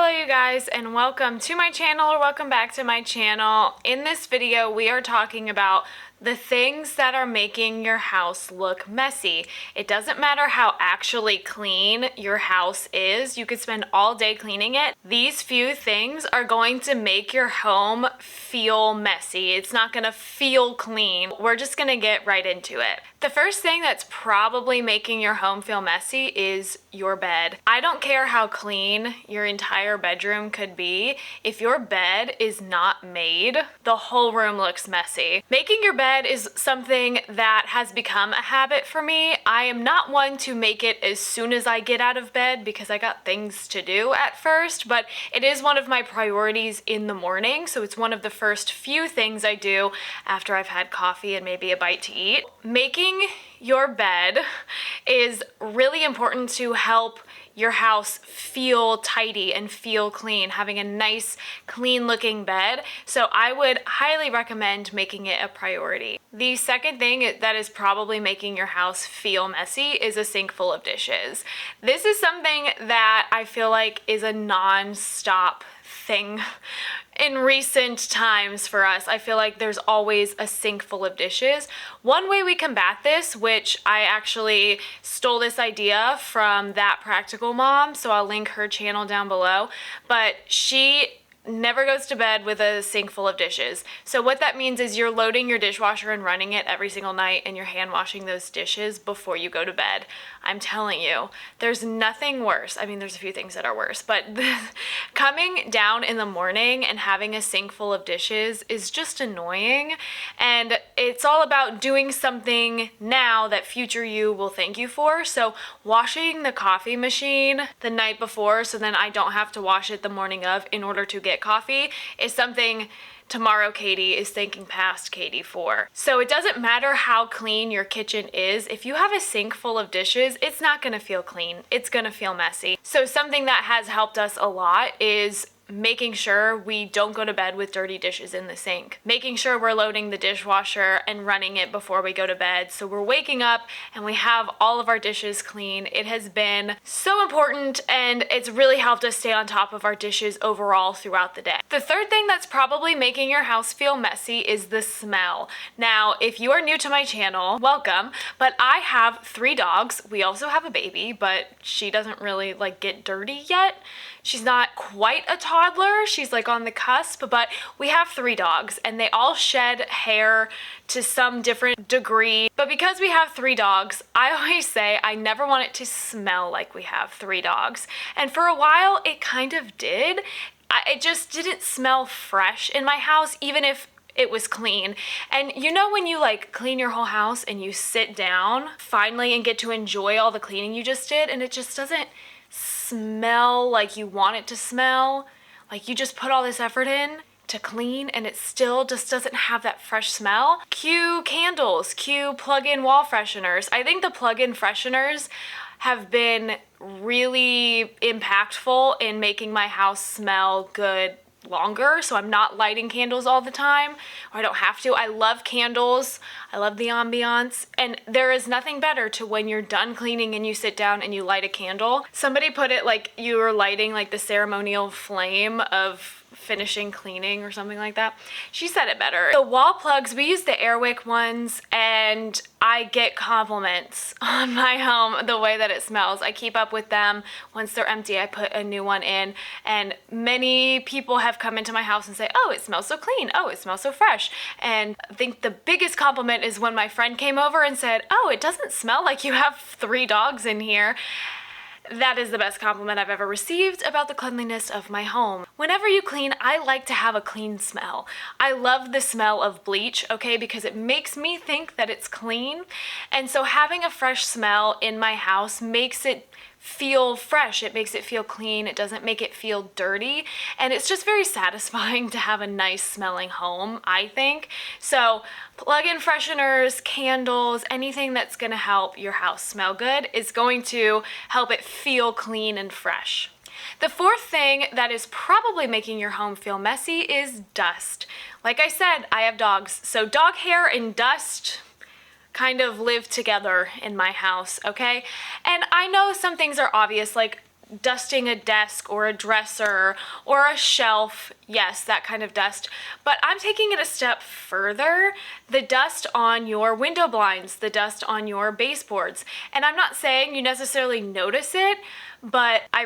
Hello you guys, and welcome to my channel, or welcome back to my channel. In this video we are talking about the things that are making your house look messy. It doesn't matter how actually clean your house is. You could spend all day cleaning it. These few things are going to make your home feel messy. It's not gonna feel clean. We're just gonna get right into it. The first thing that's probably making your home feel messy is your bed. I don't care how clean your entire bedroom could be. If your bed is not made, the whole room looks messy. Making your bed is something that has become a habit for me. I am not one to make it as soon as I get out of bed because I got things to do at first, but it is one of my priorities in the morning. So it's one of the first few things I do after I've had coffee and maybe a bite to eat. Making your bed is really important to help your house feel tidy and feel clean, having a nice, clean looking bed. So I would highly recommend making it a priority. The second thing that is probably making your house feel messy is a sink full of dishes. This is something that I feel like is a non-stop thing in recent times for us. I feel like there's always a sink full of dishes. One way we combat this, which I actually stole this idea from That Practical Mom, so I'll link her channel down below, but she never goes to bed with a sink full of dishes. So what that means is you're loading your dishwasher and running it every single night, and you're hand washing those dishes before you go to bed. I'm telling you, there's nothing worse. I mean, there's a few things that are worse, but coming down in the morning and having a sink full of dishes is just annoying. And it's all about doing something now that future you will thank you for. So washing the coffee machine the night before so then I don't have to wash it the morning of in order to get coffee is something tomorrow Katie is thanking past Katie for. So it doesn't matter how clean your kitchen is. If you have a sink full of dishes, it's not gonna feel clean. It's gonna feel messy. So something that has helped us a lot is making sure we don't go to bed with dirty dishes in the sink. Making sure we're loading the dishwasher and running it before we go to bed. So we're waking up and we have all of our dishes clean. It has been so important, and it's really helped us stay on top of our dishes overall throughout the day. The third thing that's probably making your house feel messy is the smell. Now, if you are new to my channel, welcome, but I have 3 dogs. We also have a baby, but she doesn't really get dirty yet. She's not quite a toddler, she's on the cusp, but we have 3 dogs and they all shed hair to some different degree. But because we have 3 dogs, I always say I never want it to smell like we have 3 dogs. And for a while it kind of did. It just didn't smell fresh in my house, even if it was clean. And you know when you clean your whole house and you sit down finally and get to enjoy all the cleaning you just did, and it just doesn't smell like you want it to smell? Like you just put all this effort in to clean and it still just doesn't have that fresh smell? Cue candles, cue plug-in wall fresheners. I think the plug-in fresheners have been really impactful in making my house smell good longer, so I'm not lighting candles all the time, or I don't have to. I love candles. I love the ambiance, and there is nothing better to when you're done cleaning and you sit down and you light a candle. Somebody put it like you were lighting the ceremonial flame of finishing cleaning or something like that. She said it better. The wall plugs, we use the Airwick ones, and I get compliments on my home the way that it smells. I keep up with them. Once they're empty, I put a new one in, and many people have come into my house and say, oh, it smells so clean. Oh, it smells so fresh. And I think the biggest compliment is when my friend came over and said, oh, it doesn't smell like you have 3 dogs in here. That is the best compliment I've ever received about the cleanliness of my home. Whenever you clean, I like to have a clean smell. I love the smell of bleach, okay, because it makes me think that it's clean. And so having a fresh smell in my house makes it feel fresh. It makes it feel clean. It doesn't make it feel dirty. And it's just very satisfying to have a nice smelling home, I think. So plug-in fresheners, candles, anything that's going to help your house smell good is going to help it feel clean and fresh. The fourth thing that is probably making your home feel messy is dust. Like I said, I have dogs, so dog hair and dust kind of live together in my house, okay? And I know some things are obvious, like dusting a desk or a dresser or a shelf, yes, that kind of dust. But I'm taking it a step further, the dust on your window blinds, the dust on your baseboards. And I'm not saying you necessarily notice it, but I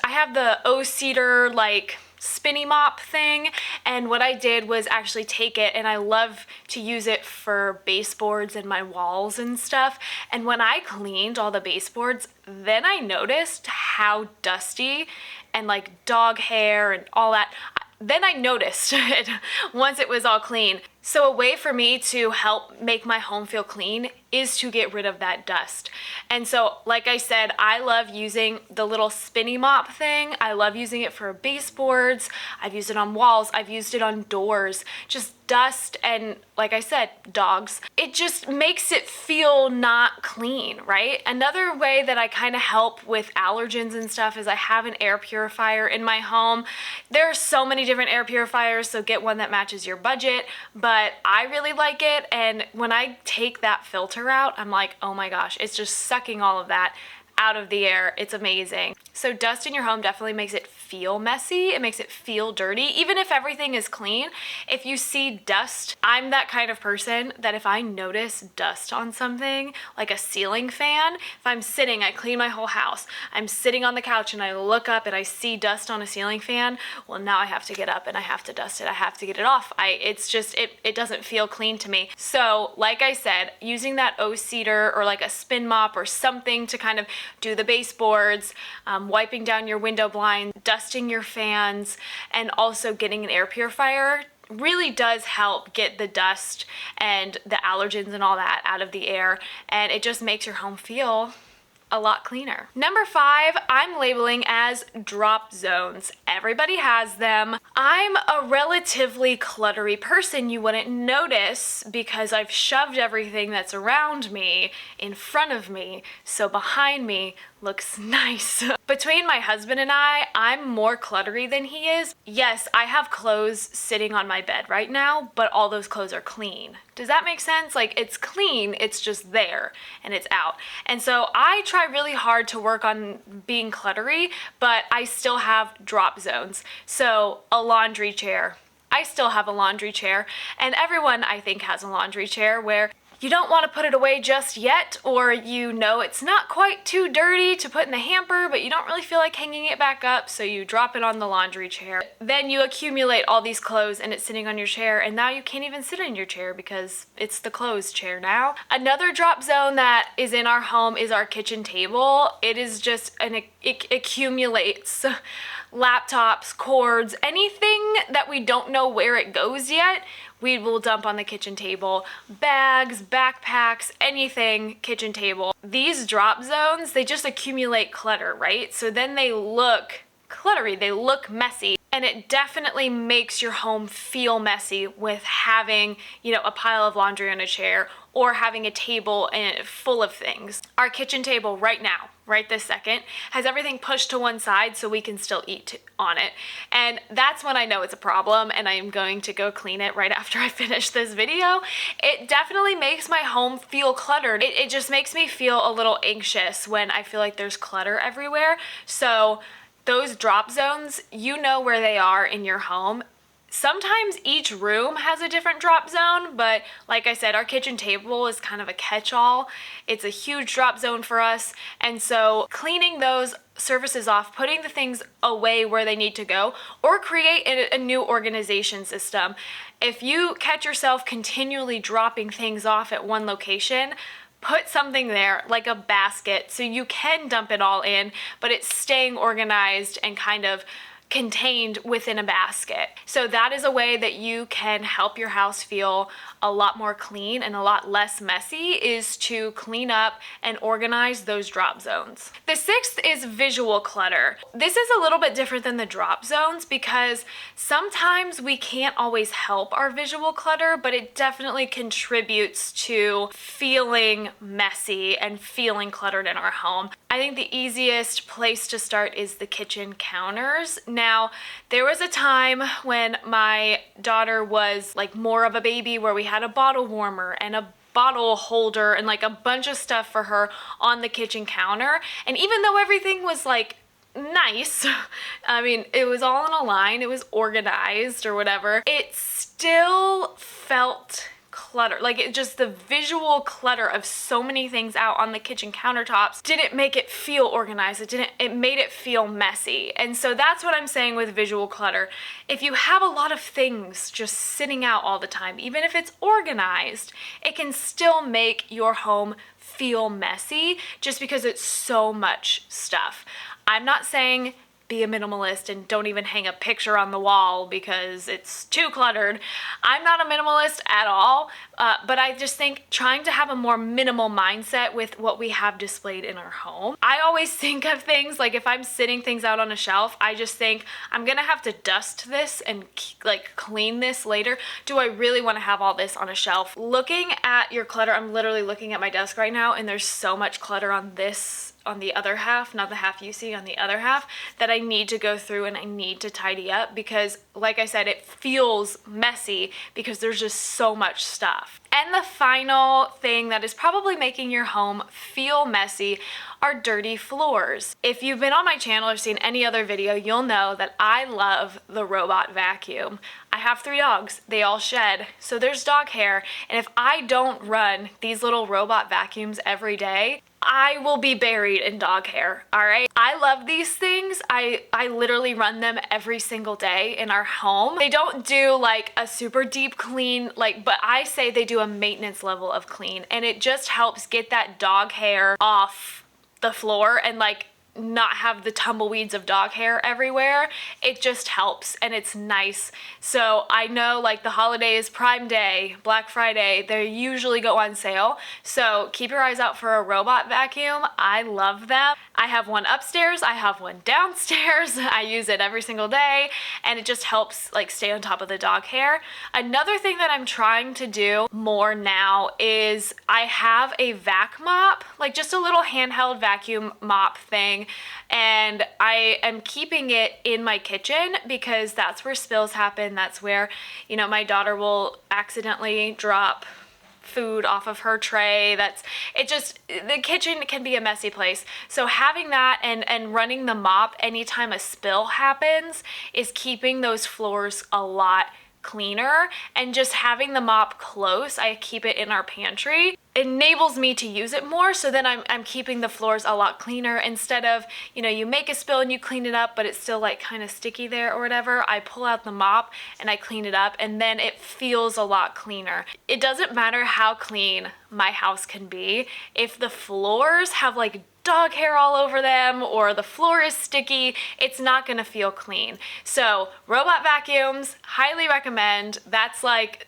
have the O-Cedar like spinny mop thing, and what I did was actually take it, and I love to use it for baseboards and my walls and stuff. And when I cleaned all the baseboards, then I noticed how dusty and like dog hair and all that. Then I noticed it once it was all clean. So a way for me to help make my home feel clean is to get rid of that dust. And so, like I said, I love using the little spinny mop thing. I love using it for baseboards. I've used it on walls. I've used it on doors. Just dust and, like I said, dogs. It just makes it feel not clean, right? Another way that I kind of help with allergens and stuff is I have an air purifier in my home. There are so many different air purifiers, so get one that matches your budget. But I really like it, and when I take that filter out, I'm like, oh my gosh, it's just sucking all of that out of the air. It's amazing. So dust in your home definitely makes it feel messy. It makes it feel dirty. Even if everything is clean, if you see dust, I'm that kind of person that if I notice dust on something, like a ceiling fan, if I'm sitting, I clean my whole house. I'm sitting on the couch and I look up and I see dust on a ceiling fan, well, now I have to get up and I have to dust it. I have to get it off. It doesn't feel clean to me. So like I said, using that O-Cedar or like a spin mop or something to kind of do the baseboards, wiping down your window blind, dusting your fans, and also getting an air purifier really does help get the dust and the allergens and all that out of the air, and it just makes your home feel a lot cleaner. Number 5, I'm labeling as drop zones. Everybody has them. I'm a relatively cluttery person. You wouldn't notice because I've shoved everything that's around me in front of me, so behind me looks nice. Between my husband and I'm more cluttery than he is. Yes, I have clothes sitting on my bed right now, but all those clothes are clean. Does that make sense? Like, it's clean, it's just there and it's out. And so I try really hard to work on being cluttery, but I still have drop zones. So a laundry chair. I still have a laundry chair, and everyone I think has a laundry chair where you don't want to put it away just yet, or you know it's not quite too dirty to put in the hamper, but you don't really feel like hanging it back up, so you drop it on the laundry chair. Then you accumulate all these clothes and it's sitting on your chair, and now you can't even sit in your chair because it's the clothes chair now. Another drop zone that is in our home is our kitchen table. It is just it accumulates laptops, cords, anything that we don't know where it goes yet, we will dump on the kitchen table. Bags, backpacks, anything, kitchen table. These drop zones, they just accumulate clutter, right? So then they look cluttery, they look messy. And it definitely makes your home feel messy with having, a pile of laundry on a chair or having a table full of things. Our kitchen table right now, right this second, has everything pushed to one side so we can still eat on it. And that's when I know it's a problem, and I am going to go clean it right after I finish this video. It definitely makes my home feel cluttered. It just makes me feel a little anxious when I feel like there's clutter everywhere. So those drop zones, you know where they are in your home. Sometimes each room has a different drop zone, but like I said, our kitchen table is kind of a catch-all. It's a huge drop zone for us, and so cleaning those surfaces off, putting the things away where they need to go, or create a new organization system. If you catch yourself continually dropping things off at one location, put something there, like a basket, so you can dump it all in, but it's staying organized and kind of contained within a basket. So that is a way that you can help your house feel a lot more clean and a lot less messy, is to clean up and organize those drop zones. The 6th is visual clutter. This is a little bit different than the drop zones because sometimes we can't always help our visual clutter, but it definitely contributes to feeling messy and feeling cluttered in our home. I think the easiest place to start is the kitchen counters. Now, there was a time when my daughter was like more of a baby where we had a bottle warmer and a bottle holder and like a bunch of stuff for her on the kitchen counter. And even though everything was like nice. I mean, it was all in a line, it was organized or whatever. It still felt clutter. Like, it just, the visual clutter of so many things out on the kitchen countertops didn't make it feel organized. It made it feel messy. And so that's what I'm saying with visual clutter. If you have a lot of things just sitting out all the time, even if it's organized, it can still make your home feel messy just because it's so much stuff. I'm not saying be a minimalist and don't even hang a picture on the wall because it's too cluttered. I'm not a minimalist at all, but I just think trying to have a more minimal mindset with what we have displayed in our home. I always think of things like if I'm sitting things out on a shelf, I just think I'm gonna have to dust this and like clean this later. Do I really want to have all this on a shelf? Looking at your clutter, I'm literally looking at my desk right now and there's so much clutter on this, on the other half, not the half you see, on the other half, that I need to go through and I need to tidy up because, like I said, it feels messy because there's just so much stuff. And the final thing that is probably making your home feel messy are dirty floors. If you've been on my channel or seen any other video, you'll know that I love the robot vacuum. I have 3 dogs, they all shed, so there's dog hair, and if I don't run these little robot vacuums every day, I will be buried in dog hair, all right? I love these things. I literally run them every single day in our home. They don't do like a super deep clean, but I say they do a maintenance level of clean, and it just helps get that dog hair off the floor and like not have the tumbleweeds of dog hair everywhere. It just helps and it's nice. So I know like the holidays, Prime Day, Black Friday, they usually go on sale. So keep your eyes out for a robot vacuum. I love them. I have one upstairs, I have one downstairs. I use it every single day and it just helps like stay on top of the dog hair. Another thing that I'm trying to do more now is I have a vac mop, like just a little handheld vacuum mop thing, and I am keeping it in my kitchen because that's where spills happen. That's where, you know, my daughter will accidentally drop food off of her tray. The kitchen can be a messy place. So having that and running the mop anytime a spill happens is keeping those floors a lot cleaner, and just having the mop close, I keep it in our pantry, enables me to use it more, so then I'm keeping the floors a lot cleaner instead of, you know, you make a spill and you clean it up but it's still like kind of sticky there or whatever. I pull out the mop and I clean it up and then it feels a lot cleaner. It doesn't matter how clean my house can be, if the floors have like dog hair all over them or the floor is sticky, it's not gonna feel clean. So robot vacuums, highly recommend. That's like,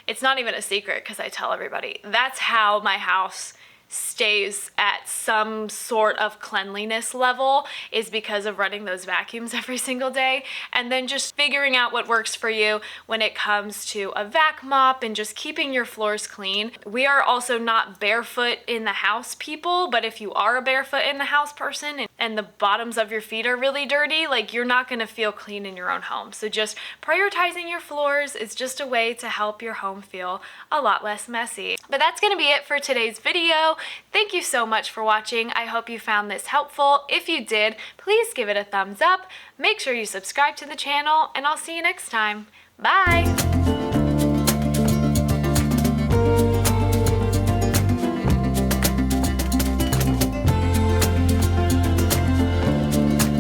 it's not even a secret because I tell everybody. That's how my house stays at some sort of cleanliness level, is because of running those vacuums every single day, and then just figuring out what works for you when it comes to a vac mop and just keeping your floors clean. We are also not barefoot in the house people, but if you are a barefoot in the house person and the bottoms of your feet are really dirty, like, you're not gonna feel clean in your own home. So just prioritizing your floors is just a way to help your home feel a lot less messy. But that's gonna be it for today's video. Thank you so much for watching. I hope you found this helpful. If you did, please give it a thumbs up. Make sure you subscribe to the channel, and I'll see you next time. Bye!